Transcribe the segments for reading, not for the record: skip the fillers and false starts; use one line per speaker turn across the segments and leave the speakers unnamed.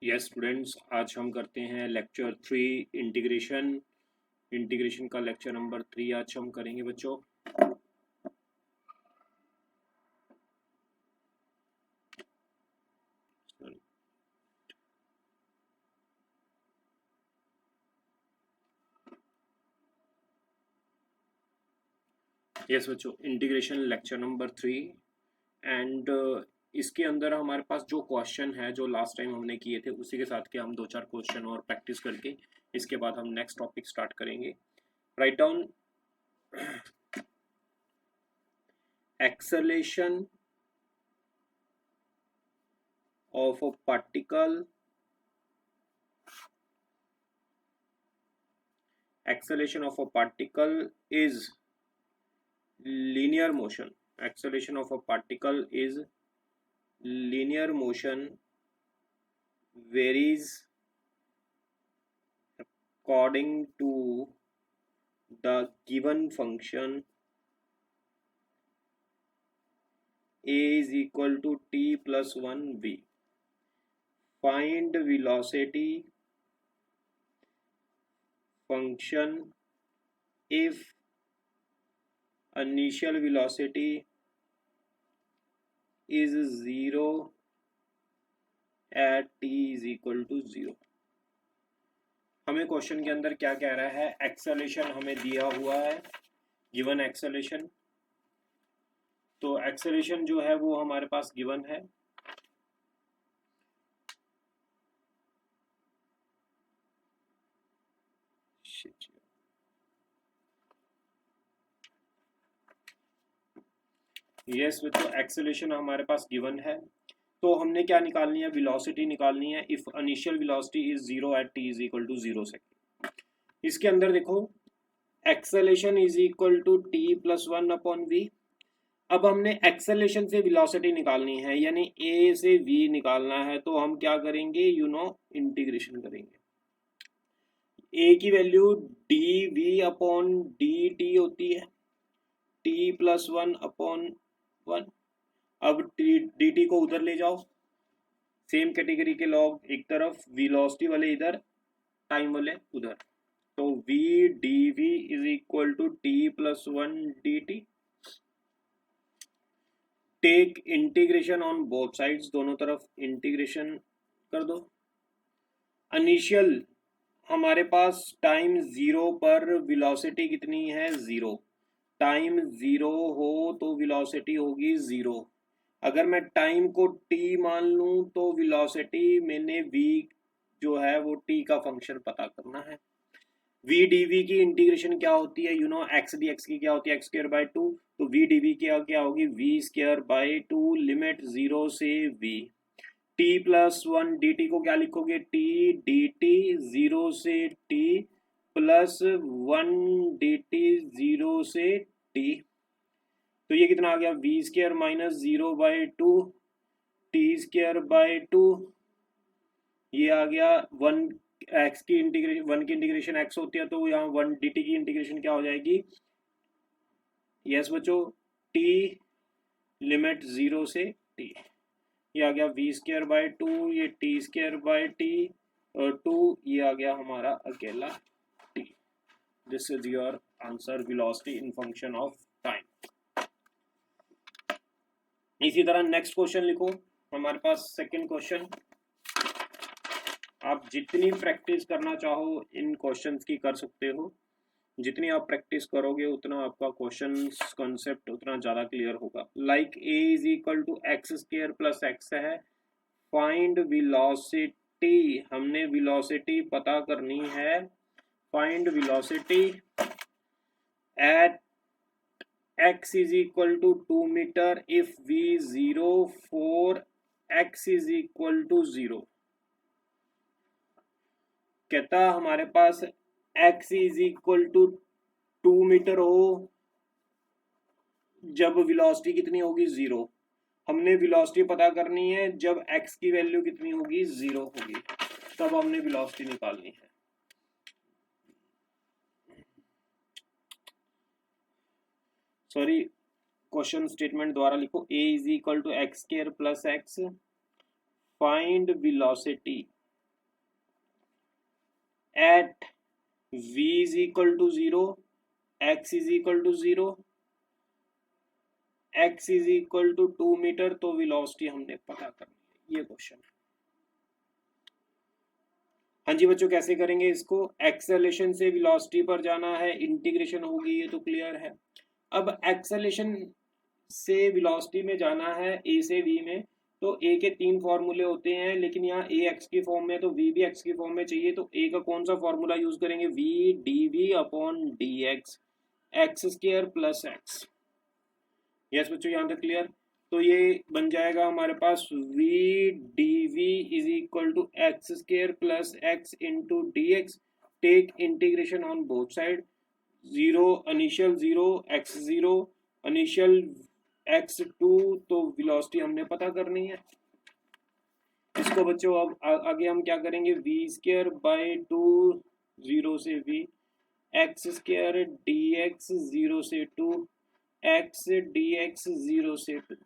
Yes students, आज हम करते हैं लेक्चर 3 इंटीग्रेशन का लेक्चर नंबर 3 आज हम करेंगे बच्चों। यस बच्चों, इंटीग्रेशन लेक्चर नंबर 3 एंड इसके अंदर हमारे पास जो क्वेश्चन है जो लास्ट टाइम हमने किए थे उसी के साथ के हम दो चार क्वेश्चन और प्रैक्टिस करके इसके बाद हम नेक्स्ट टॉपिक स्टार्ट करेंगे। Write down acceleration of a particle acceleration of a particle is linear motion. Acceleration of a particle is linear motion, varies according to the given function a is equal to t plus 1 v. Find velocity function if initial velocity is 0 at t is equal to 0. हमें question के अंदर क्या कह रहा है, acceleration हमें दिया हुआ है, गिवन एक्सेलेरेशन। तो एक्सेलेरेशन जो है वो हमारे पास गिवन है। यस बच्चों, एक्सेलेरेशन हमारे पास गिवन है। तो हमने क्या निकालनी है, वेलोसिटी निकालनी है if initial velocity is 0 at t is equal to 0 second. इसके अंदर देखो acceleration is equal to t plus 1 upon v। अब हमने एक्सेलेरेशन से वेलोसिटी निकालनी है, यानी a से v निकालना है, तो हम क्या करेंगे, इंटीग्रेशन करेंगे। a की वैल्यू dv अपॉन dt होती है, t प्लस 1 अपॉन 1। अब dt को उधर ले जाओ, सेम कैटेगरी के लॉग एक तरफ, वेलोसिटी वाले इधर, टाइम वाले उधर, तो v dv is equal to t plus 1 dt। Take integration on both sides, दोनों तरफ इंटीग्रेशन कर दो। इनिशियल हमारे पास टाइम 0 पर वेलोसिटी कितनी है, 0। टाइम 0 हो तो वेलोसिटी होगी 0। अगर मैं टाइम को t मान लूं तो वेलोसिटी मैंने v जो है वो t का फंक्शन पता करना है। v dv की इंटीग्रेशन क्या होती है, x dx की क्या होती है, x स्क्वायर बाय 2। तो v dv की क्या होगी, v स्क्वायर बाय 2, लिमिट 0 से v। t प्लस 1 dt को क्या लिखोगे, t dt 0 से t प्लस 1 dt 0 से t। तो ये कितना आ गया, v square minus 0 by 2 t square by 2। ये आ गया 1 x की इंटीग्रेशन, 1 की इंटीग्रेशन x होती है, तो यहाँ 1 dt की इंटीग्रेशन क्या हो जाएगी, यस बच्चों, t लिमिट 0 से t। ये आ गया v स्क्वायर बाय 2, ये t स्क्वायर बाय t और 2, ये आ गया हमारा अकेला t। This is your answer, velocity in function of time. इसी तरह नेक्स्ट क्वेश्चन लिखो, हमारे पास सेकंड क्वेश्चन। आप जितनी प्रैक्टिस करना चाहो इन क्वेश्चंस की कर सकते हो, जितनी आप प्रैक्टिस करोगे उतना आपका क्वेश्चन कॉन्सेप्ट उतना ज़्यादा क्लियर होगा। Like a is equal to x square plus x है, फाइंड वेलोसिटी, हमने वेलोसिटी पता करनी है। Find velocity at x is equal to 2 metre if v 0 4 x is equal to 0। कहता हमारे पास x is equal to 2 metre हो जब वेलोसिटी कितनी होगी, 0। हमने वेलोसिटी पता करनी है जब x की वैल्यू कितनी होगी, 0 होगी, तब हमने वेलोसिटी निकालनी है। सॉरी, क्वेश्चन स्टेटमेंट द्वारा लिखो, a is equal to x square plus x, find velocity at v is equal to 0, x is equal to 0, x is equal to 2 metre, तो वेलोसिटी हमने पता करनी है। ये क्वेश्चन है। हाँ जी बच्चों, कैसे करेंगे इसको? एक्सेलेरेशन से वेलोसिटी पर जाना है, इंटीग्रेशन होगी, ये तो क्लियर है। अब एक्सेलेरेशन से वेलोसिटी में जाना है ए से वी में, तो ए के 3 फॉर्मूले होते हैं, लेकिन यहाँ ए एक्स की फॉर्म में, तो वी भी एक्स की फॉर्म में चाहिए, तो ए का कौन सा फॉर्मूला यूज करेंगे? V d v upon d x, x square plus x. Yes बच्चों, यहाँ तक क्लियर? तो ये बन जाएगा हमारे पास v d v is equal to x square plus x into d x, take integration on both side, 0 initial 0, x 0, initial x2, तो वेलोसिटी हमने पता करनी है। इसको बच्चों अब आगे हम क्या करेंगे? v स्क्वायर बाई 2, 0 से v, x square D x 0 से 2, एक्स डी एक्स 0 से 2,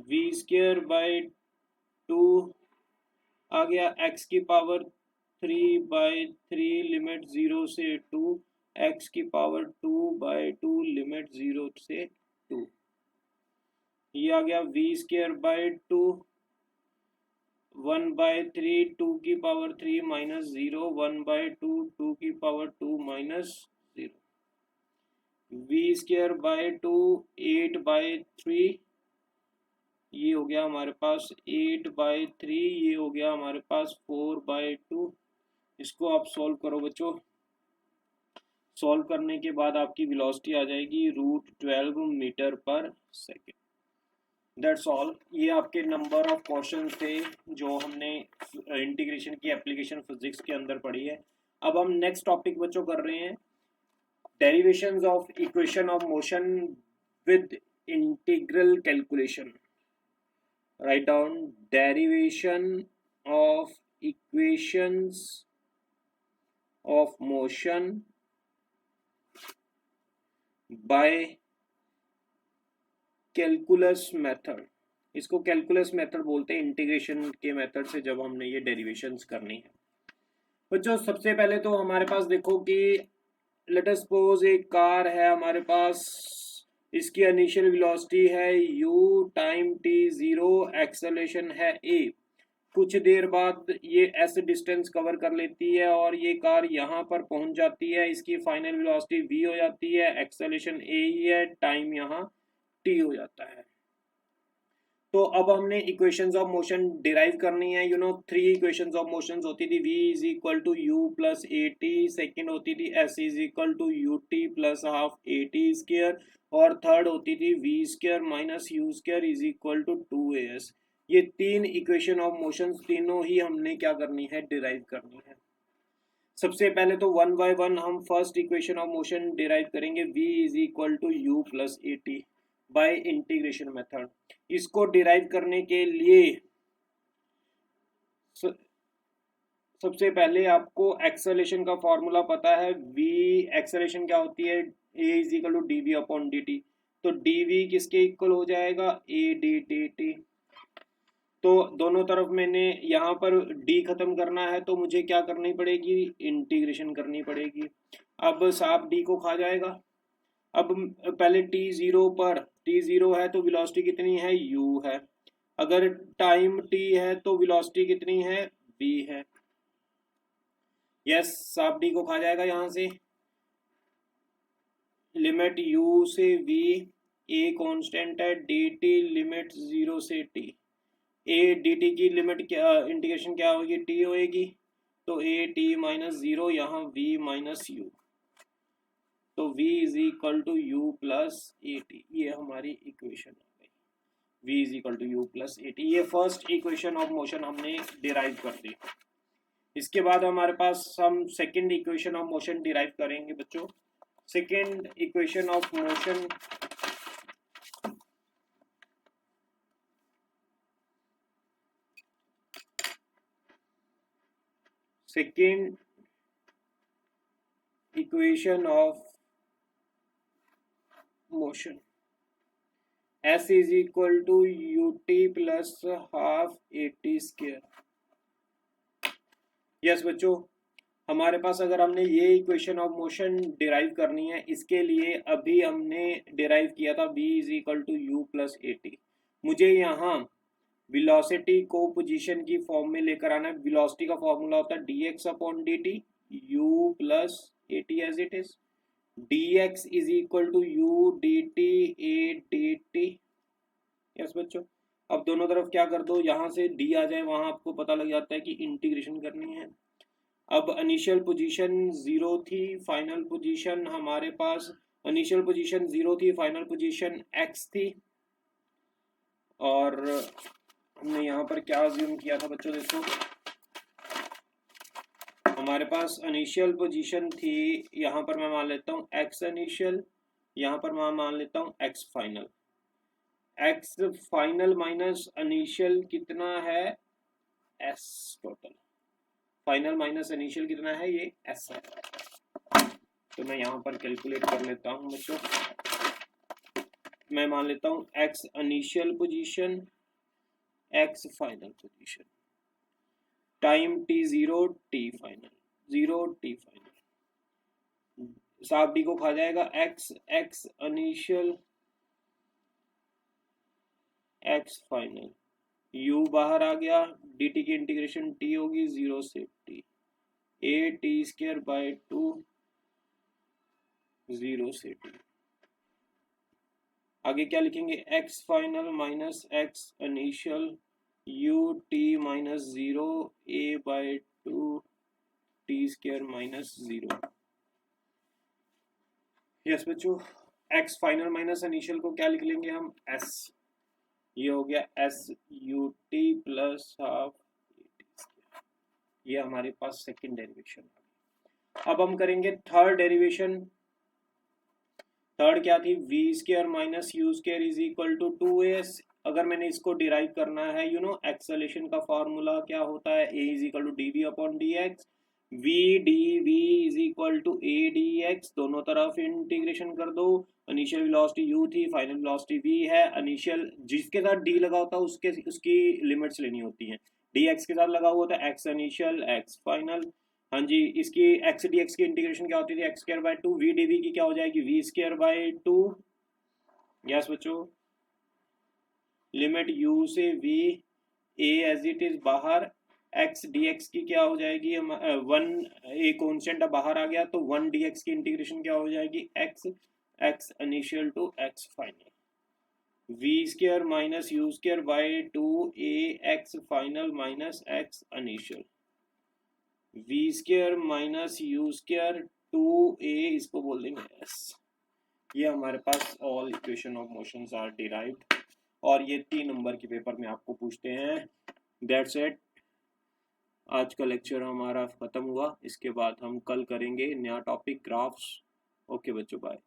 v स्क्वायर बाई 2 आ गया x की पावर 3/3 लिमिट 0 से 2, x की पावर 2/2 लिमिट 0 से 2, ये आ गया v स्क्वायर बाई 2, 1/3 2 की पावर 3 माइनस 0, 1/2 2 की power 2 minus 0, v square by 2 8/3, ये हो गया हमारे पास 8/3, ये हो गया हमारे पास 4/2। इसको आप सॉल्व करो बच्चों। सॉल्व करने के बाद आपकी वेलोसिटी आ जाएगी √12 मीटर पर सेकेंड। That's all. ये आपके नंबर ऑफ क्वेश्चन थे जो हमने इंटीग्रेशन की एप्लीकेशन फिजिक्स के अंदर पढ़ी है। अब हम नेक्स्ट टॉपिक बच्चों कर रहे हैं derivations of equation of motion with integral calculation. Right down derivation of equations of motion by calculus method. इसको कैलकुलस मेथड बोलते हैं, इंटीग्रेशन के मेथड से जब हमने ये डेरिवेशंस करनी है। बच्चों सबसे पहले तो हमारे पास देखो कि लेट अस सपोज एक कार है हमारे पास, इसकी इनिशियल वेलोसिटी है u, टाइम t 0, एक्सेलरेशन है a। कुछ देर बाद ये s डिस्टेंस कवर कर लेती है और ये कार यहाँ पर पहुंच जाती है, इसकी फाइनल वेलोसिटी v हो जाती है, एक्सेलरेशन a ही है, टाइम यहाँ t हो जाता है। तो अब हमने इक्वेशंस ऑफ मोशन डिराइव करनी है। You know 3 equations of motions होती थी, v is equal to u plus a t, second होती थी s is equal to u t plus half a t square, और थर्ड होती थी v square minus u square is equal to 2as। ये 3 equation of motions तीनों ही हमने क्या करनी है? डिराइव करनी है। सबसे पहले तो 1 बाय 1 हम first equation of motion derive करेंगे, v is equal to u plus a t by integration method. इसको डिराइव करने के लिए सबसे पहले आपको एक्सेलरेशन का फॉर्मूला पता है, v एक्सेलरेशन क्या होती है? a is equal to d v upon d t. तो डी वी किसके इक्वल हो जाएगा? a d d t. तो दोनों तरफ मैंने यहाँ पर d खत्म करना है, तो मुझे क्या करनी पड़ेगी? इंटीग्रेशन करनी पड़ेगी। अब साफ d को खा जाएगा। अब पहले t0 पर, t0 है तो वेलोसिटी कितनी है? u है। अगर टाइम t है तो वेलोसिटी कितनी है? v है। यस, साफ d को खा जाएगा यहाँ से। लिमिट u से v, a कांस्टेंट है, dt लिमिट 0 से t, a dt की लिमिट क्या, इंटीग्रेशन क्या होगी? t होएगी, तो a t माइनस 0, यहाँ v माइनस u, तो v is equal to u plus a t. ये हमारी इक्वेशन आ गई, v is equal to u plus a t. ये फर्स्ट इक्वेशन ऑफ मोशन हमने डिराइव कर दी। इसके बाद हमारे पास हम second equation of motion derive करेंगे बच्चों। Second equation of motion second equation of motion, s is equal to u t plus half a t square. Yes बच्चों, हमारे पास अगर हमने ये इक्वेशन ऑफ मोशन डिराइव करनी है, इसके लिए अभी हमने डिराइव किया था v is equal to u plus a t. मुझे यहाँ वेलोसिटी को पोजीशन की फॉर्म में लेकर आना है। वेलोसिटी का फॉर्मूला होता है dx upon dt, u plus a t as it is. dx is equal to u d t a d t. Yes बच्चों, अब दोनों तरफ क्या कर दो, यहाँ से d आ जाए, वहां आपको पता लग जाता है कि इंटीग्रेशन करनी है। अब इनिशियल पोजीशन 0 थी, फाइनल पोजीशन हमारे पास इनिशियल पोजीशन 0 थी, फाइनल पोजीशन x थी। और हमने यहाँ पर क्या अज्यूम किया था बच्चों, देखो हमारे पास इनिशियल पोजीशन थी, यहाँ पर मैं मान लेता हूँ x इनिशियल, यहाँ पर मैं मान लेता हूँ x final. x final minus initial कितना है, s total. Final minus initial कितना है, ये s है। तो मैं यहाँ पर कैलकुलेट कर लेता हूँ बच्चों। मैं मान लेता हूँ x initial position, x final position, time t0 t final, 0 t final, साफ डी को खा जाएगा, x initial x final, u बाहर आ गया, dt की इंटीग्रेशन t होगी 0 से t, a t square by 2, 0 से t। आगे क्या लिखेंगे, x final minus x initial, u t minus 0 a by 2 t square minus 0। Yes बच्चों, x फाइनल माइनस इनिशियल को क्या लिख लेंगे हम, s। ये हो गया s u t plus half ये हमारे पास सेकंड डेरिवेशन। अब हम करेंगे थर्ड डेरिवेशन। थर्ड क्या थी, v square minus u square is equal to 2as। अगर मैंने इसको डिराइव करना है, एक्सेलेरेशन का फॉर्मूला क्या होता है, a is equal to d v upon d x, v d v is equal to a d x. दोनों तरफ इंटीग्रेशन कर दो। इनिशियल वेलोसिटी u थी, फाइनल वेलोसिटी v है। इनिशियल जिसके साथ d लगा होता है उसकी लिमिट्स लेनी होती हैं। dx के साथ लगा हुआ था x इनिशियल x फाइनल। हाँ जी, इसकी x dx की इंटीग्रेशन क्या होती थी, x square by 2, v dv की क्या हो जाएगी, v स्क्वायर बाय 2। यस बच्चों, लिमिट u से v, a as it is बाहर, x dx की क्या हो जाएगी, हम 1 a कॉन्स्टेंट बाहर आ गया, तो 1 dx की इंटीग्रेशन क्या हो जाएगी, x initial to x final, v square minus u square by 2 a x final minus x initial, v square minus u square 2a, इसको बोल देंगे s। ये हमारे पास all equation of motions are derived, और ये 3 नंबर के paper में आपको पूछते हैं। दैट्स इट, आज का लेक्चर हमारा खत्म हुआ। इसके बाद हम कल करेंगे नया टॉपिक, ग्राफ्स। ओके बच्चों, बाय।